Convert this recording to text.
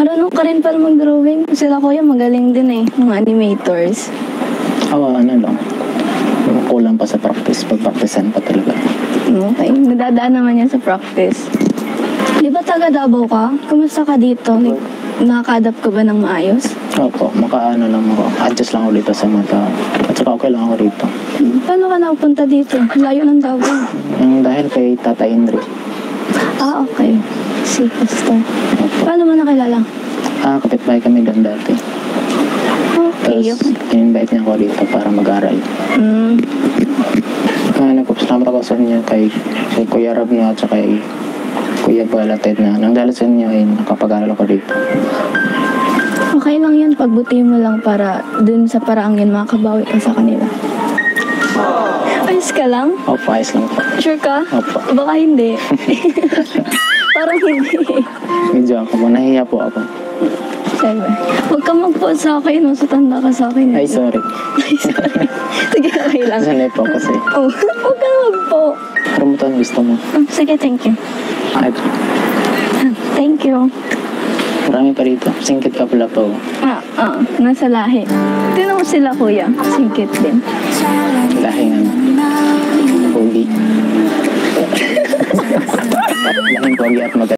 Marunong ka rin pala mag-drawing. Sila kuya magaling din eh, mga animators. Ano lang. Kulang pa sa practice. Pag-practicean pa talaga. Okay, nadadaan naman yan sa practice. Di ba taga Davao ka? Kumusta ka dito? Like, nakaka-adapt ka ba ng maayos? Opo, lang ako. Adjust lang ako dito sa mga tao. At saka okay lang ako rito. Paano ka napunta dito? Layo ng Davao. Dahil kay Tata Henry. Okay. Si Pastor. Paano mo nakilala? Kapitbahay kami doon dati. Okay. Tapos, in-invite niya ako dito para mag-aral. Nagpapasalamat ako sa inyo kay Kuya Rab niya at saka kay Kuya Balated na nang dahil sa inyo ay nakapag-aral ako dito. Okay lang yan, pagbuti mo lang para dun sa paraang yun makabawi ka sa kanila. Ayos ka lang? Opo, ayos lang po. Sure ka? Opo. Baka hindi. Parang hindi. Medyo ako, nahiya po ako. Sabi, huwag ka mag-post sa akin, no? So, tanda ka sa akin. Ay, sorry. Sige, okay lang. Sanay po kasi. Huwag ka mag-po. Pero mo ito ang gusto mo. Sige, thank you. Ay, Thank you. marami pa dito. Singkit ka pala po. Nasa lahi. Tinan mo sila, kuya. Singkit din. Lahing pogi. Lahing pogi at maganda.